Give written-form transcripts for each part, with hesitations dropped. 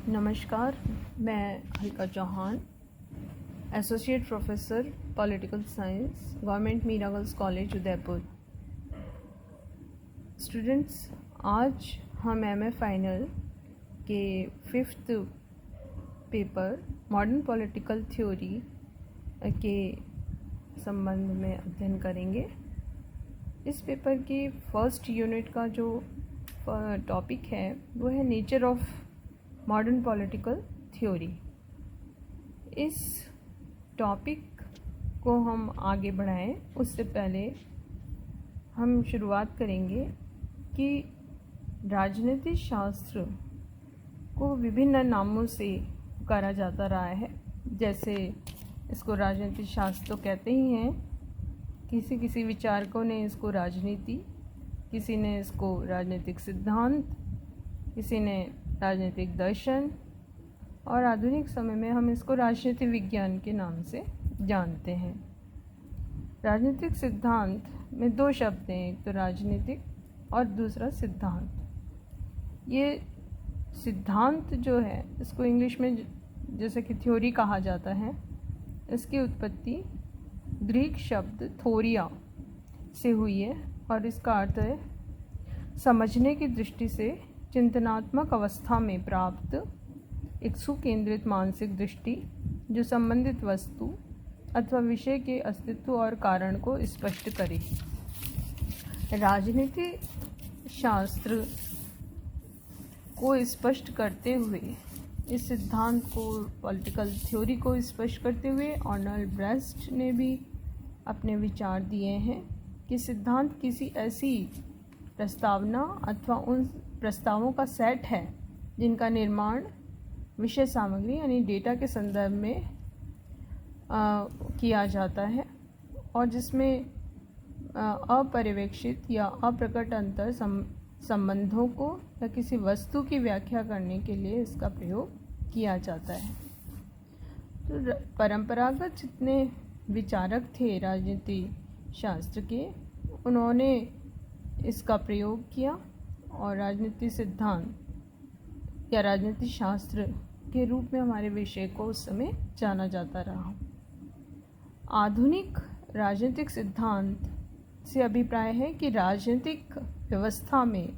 नमस्कार, मैं Halka Chauhan, associate professor political science, government Meera girls college Udaipur. Students, आज हम एमए फाइनल के 5th paper modern political theory के संबंध में अध्ययन करेंगे। इस पेपर की फर्स्ट यूनिट का जो टॉपिक है वो है nature of modern political theory. इस टॉपिक को हम आगे बढ़ाएं उससे पहले हम शुरुआत करेंगे कि राजनीति शास्त्र को विभिन्न नामों से पुकारा जाता रहा है। जैसे इसको राजनीति शास्त्र तो कहते ही हैं, किसी विचारकों ने इसको राजनीति, किसी ने इसको राजनीतिक सिद्धांत, किसी ने राजनीतिक दर्शन, और आधुनिक समय में हम इसको राजनीति विज्ञान के नाम से जानते हैं। राजनीतिक सिद्धांत में दो शब्द हैं, एक तो राजनीतिक और दूसरा सिद्धांत। ये सिद्धांत जो है इसको इंग्लिश में जैसे कि थ्योरी कहा जाता है। इसकी उत्पत्ति ग्रीक शब्द थोरिया से हुई है और इसका अर्थ है समझने की दृष्टि से चिंतनात्मक अवस्था में प्राप्त एक सुकेंद्रित मानसिक दृष्टि जो संबंधित वस्तु अथवा विषय के अस्तित्व और कारण को स्पष्ट करे। राजनीति शास्त्र को स्पष्ट करते हुए, इस सिद्धांत को, पॉलिटिकल थ्योरी को स्पष्ट करते हुए अर्नल ब्रेस्ट ने भी अपने विचार दिए हैं कि सिद्धांत किसी ऐसी प्रस्तावना अथवा उन प्रस्तावों का सेट है जिनका निर्माण विषय सामग्री यानी डेटा के संदर्भ में किया जाता है और जिसमें अपर्यवेक्षित या अप्रकट अंतर संबंधों को या किसी वस्तु की व्याख्या करने के लिए इसका प्रयोग किया जाता है। तो परंपरागत जितने विचारक थे राजनीति शास्त्र के, उन्होंने इसका प्रयोग किया और राजनीति सिद्धांत या राजनीति शास्त्र के रूप में हमारे विषय को उस समय जाना जाता रहा। आधुनिक राजनीतिक सिद्धांत से अभिप्राय है कि राजनीतिक व्यवस्था में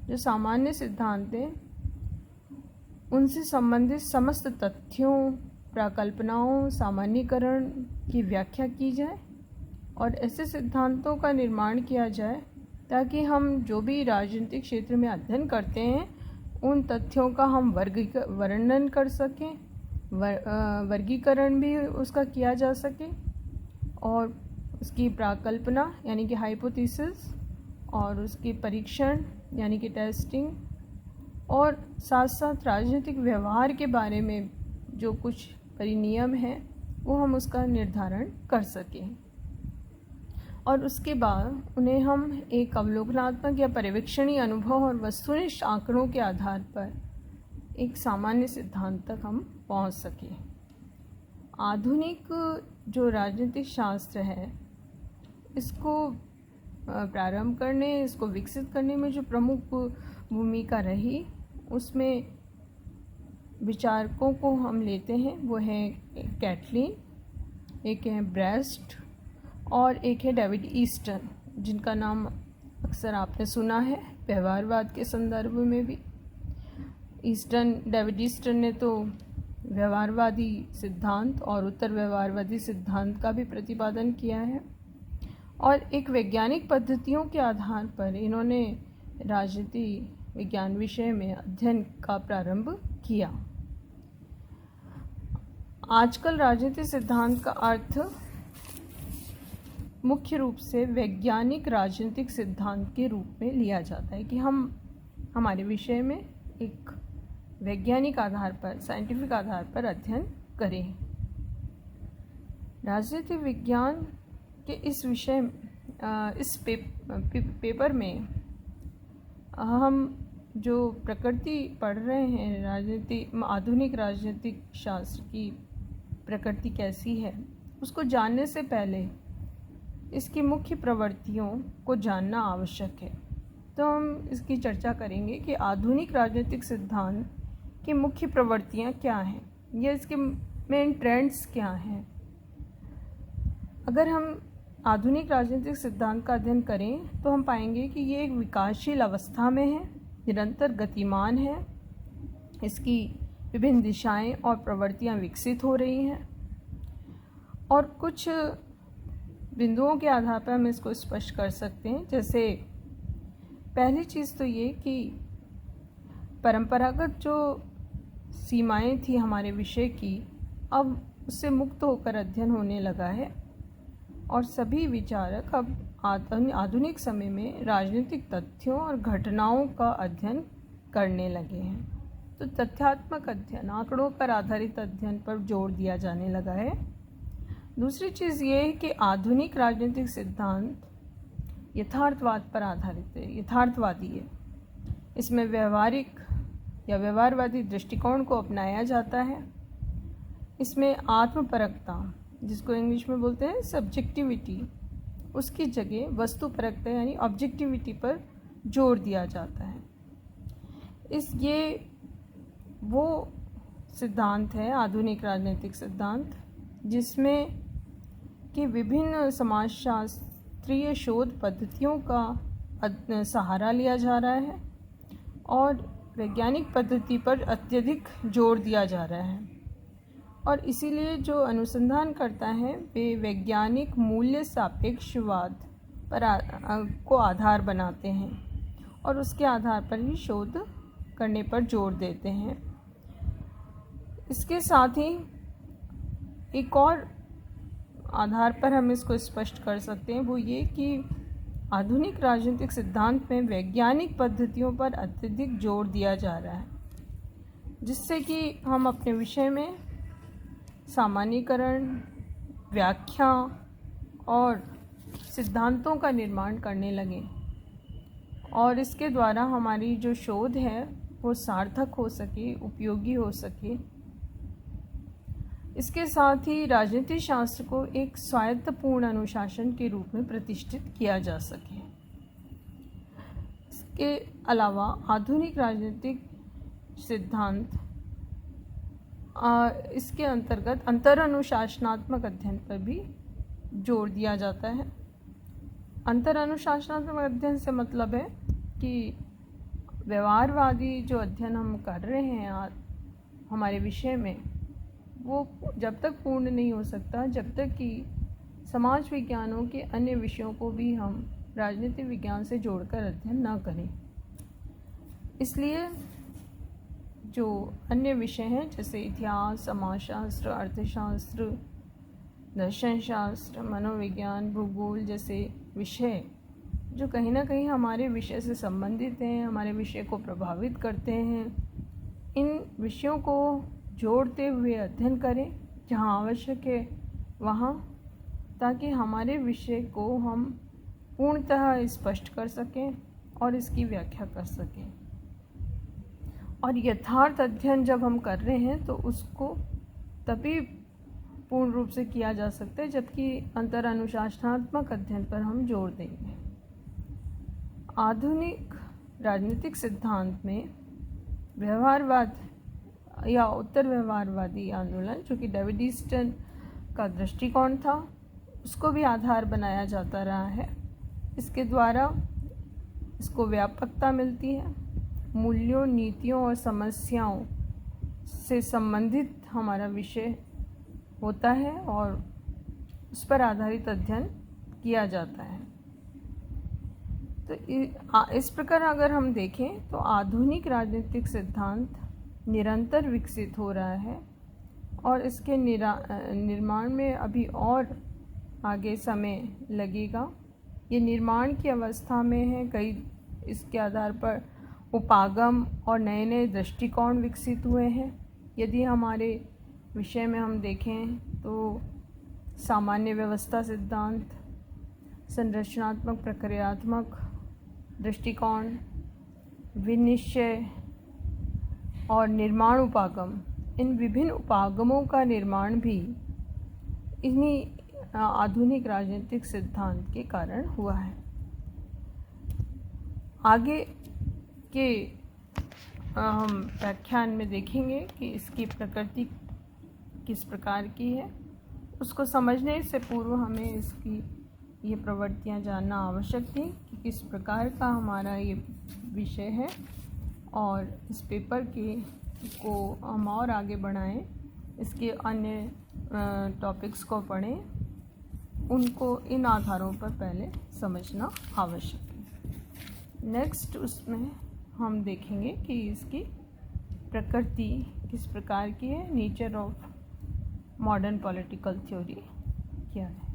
जो सामान्य सिद्धांत हैं उनसे संबंधित समस्त तथ्यों, प्रकल्पनाओं, सामान्यीकरण की व्याख्या की जाए और ऐसे सिद्धांतों का निर्माण किया जाए ताकि हम जो भी राजनीतिक क्षेत्र में अध्ययन करते हैं उन तथ्यों का हम वर्णन कर सकें, वर्गीकरण भी उसका किया जा सके और उसकी प्राकल्पना यानी कि हाइपोथेसिस और उसके परीक्षण यानी कि टेस्टिंग, और साथ साथ राजनीतिक व्यवहार के बारे में जो कुछ परिनियम हैं वो हम उसका निर्धारण कर सकें और उसके बाद उन्हें हम एक अवलोकनात्मक या पर्यवेक्षणीय अनुभव और वस्तुनिष्ठ आंकड़ों के आधार पर एक सामान्य सिद्धांत तक हम पहुंच सकें। आधुनिक जो राजनीतिक शास्त्र है इसको प्रारंभ करने, इसको विकसित करने में जो प्रमुख भूमिका रही, उसमें विचारकों को हम लेते हैं वो है कैटलिन, एक है ब्रेस्ट और एक है डेविड ईस्टन, जिनका नाम अक्सर आपने सुना है व्यवहारवाद के संदर्भ में भी। डेविड ईस्टन ने तो व्यवहारवादी सिद्धांत और उत्तर व्यवहारवादी सिद्धांत का भी प्रतिपादन किया है और एक वैज्ञानिक पद्धतियों के आधार पर इन्होंने राजनीति विज्ञान विषय में अध्ययन का प्रारंभ किया। आजकल राजनीति सिद्धांत का अर्थ मुख्य रूप से वैज्ञानिक राजनीतिक सिद्धांत के रूप में लिया जाता है कि हम हमारे विषय में एक वैज्ञानिक आधार पर, साइंटिफिक आधार पर अध्ययन करें। राजनीति विज्ञान के इस विषय इस पेपर में हम जो प्रकृति पढ़ रहे हैं, आधुनिक राजनीतिक शास्त्र की प्रकृति कैसी है, उसको जानने से पहले इसकी मुख्य प्रवृत्तियों को जानना आवश्यक है। तो हम इसकी चर्चा करेंगे कि आधुनिक राजनीतिक सिद्धांत कि मुख्य प्रवृत्तियाँ क्या हैं या इसके मेन ट्रेंड्स क्या हैं। अगर हम आधुनिक राजनीतिक सिद्धांत का अध्ययन करें तो हम पाएंगे कि ये एक विकासशील अवस्था में है, निरंतर गतिमान है, इसकी विभिन्न दिशाएं और प्रवृत्तियां विकसित हो रही हैं और कुछ बिंदुओं के आधार पर हम इसको स्पष्ट कर सकते हैं। जैसे पहली चीज़ तो ये कि परंपरागत जो सीमाएं थी हमारे विषय की, अब उससे मुक्त होकर अध्ययन होने लगा है और सभी विचारक अब आधुनिक समय में राजनीतिक तथ्यों और घटनाओं का अध्ययन करने लगे हैं। तो तथ्यात्मक अध्ययन, आंकड़ों पर आधारित अध्ययन पर जोर दिया जाने लगा है। दूसरी चीज़ ये है कि आधुनिक राजनीतिक सिद्धांत यथार्थवाद पर आधारित है, यथार्थवादी है। इसमें व्यवहारिक या व्यवहारवादी दृष्टिकोण को अपनाया जाता है। इसमें आत्मपरकता, जिसको इंग्लिश में बोलते हैं सब्जेक्टिविटी, उसकी जगह वस्तुपरकता यानी ऑब्जेक्टिविटी पर जोर दिया जाता है। ये वो सिद्धांत है आधुनिक राजनीतिक सिद्धांत जिसमें कि विभिन्न समाजशास्त्रीय शोध पद्धतियों का सहारा लिया जा रहा है और वैज्ञानिक पद्धति पर अत्यधिक जोर दिया जा रहा है और इसीलिए जो अनुसंधान करता है वे वैज्ञानिक मूल्य सापेक्षवाद पर को आधार बनाते हैं और उसके आधार पर ही शोध करने पर जोर देते हैं। इसके साथ ही एक और आधार पर हम इसको स्पष्ट कर सकते हैं, वो ये कि आधुनिक राजनीतिक सिद्धांत में वैज्ञानिक पद्धतियों पर अत्यधिक जोर दिया जा रहा है, जिससे कि हम अपने विषय में सामान्यीकरण, व्याख्या और सिद्धांतों का निर्माण करने लगें और इसके द्वारा हमारी जो शोध है वो सार्थक हो सके, उपयोगी हो सके। इसके साथ ही राजनीति शास्त्र को एक स्वायत्तपूर्ण अनुशासन के रूप में प्रतिष्ठित किया जा सके। इसके अलावा आधुनिक राजनीतिक सिद्धांत इसके अंतर्गत अंतर अनुशासनात्मक अध्ययन पर भी जोर दिया जाता है। अंतर अनुशासनात्मक अध्ययन से मतलब है कि व्यवहारवादी जो अध्ययन हम कर रहे हैं हमारे विषय में, वो जब तक पूर्ण नहीं हो सकता जब तक कि समाज विज्ञानों के अन्य विषयों को भी हम राजनीतिक विज्ञान से जोड़कर अध्ययन न करें। इसलिए जो अन्य विषय हैं जैसे इतिहास, समाजशास्त्र, अर्थशास्त्र, दर्शन शास्त्र, मनोविज्ञान, भूगोल जैसे विषय जो कहीं ना कहीं हमारे विषय से संबंधित हैं, हमारे विषय को प्रभावित करते हैं, इन विषयों को जोड़ते हुए अध्ययन करें जहाँ आवश्यक है वहाँ, ताकि हमारे विषय को हम पूर्णतः स्पष्ट कर सकें और इसकी व्याख्या कर सकें। और यथार्थ अध्ययन जब हम कर रहे हैं तो उसको तभी पूर्ण रूप से किया जा सकता है जबकि अंतर अनुशासनात्मक अध्ययन पर हम जोर देंगे। आधुनिक राजनीतिक सिद्धांत में व्यवहारवाद या उत्तर व्यवहारवादी आंदोलन, जो कि डेविड का दृष्टिकोण था, उसको भी आधार बनाया जाता रहा है। इसके द्वारा इसको व्यापकता मिलती है, मूल्यों, नीतियों और समस्याओं से संबंधित हमारा विषय होता है और उस पर आधारित अध्ययन किया जाता है। तो इस प्रकार अगर हम देखें तो आधुनिक राजनीतिक सिद्धांत निरंतर विकसित हो रहा है और इसके निर्माण में अभी और आगे समय लगेगा। ये निर्माण की अवस्था में है। कई इसके आधार पर उपागम और नए नए दृष्टिकोण विकसित हुए हैं। यदि हमारे विषय में हम देखें तो सामान्य व्यवस्था सिद्धांत, संरचनात्मक प्रक्रियात्मक दृष्टिकोण, विनिश्चय और निर्माण उपागम, इन विभिन्न उपागमों का निर्माण भी इन्हीं आधुनिक राजनीतिक सिद्धांत के कारण हुआ है। आगे के हम व्याख्यान में देखेंगे कि इसकी प्रकृति किस प्रकार की है। उसको समझने से पूर्व हमें इसकी ये प्रवृत्तियाँ जानना आवश्यक थी कि किस प्रकार का हमारा ये विषय है, और इस पेपर को हम और आगे बढ़ाएं, इसके अन्य टॉपिक्स को पढ़ें, उनको इन आधारों पर पहले समझना आवश्यक है। नेक्स्ट उसमें हम देखेंगे कि इसकी प्रकृति किस प्रकार की है, nature of modern political theory क्या है।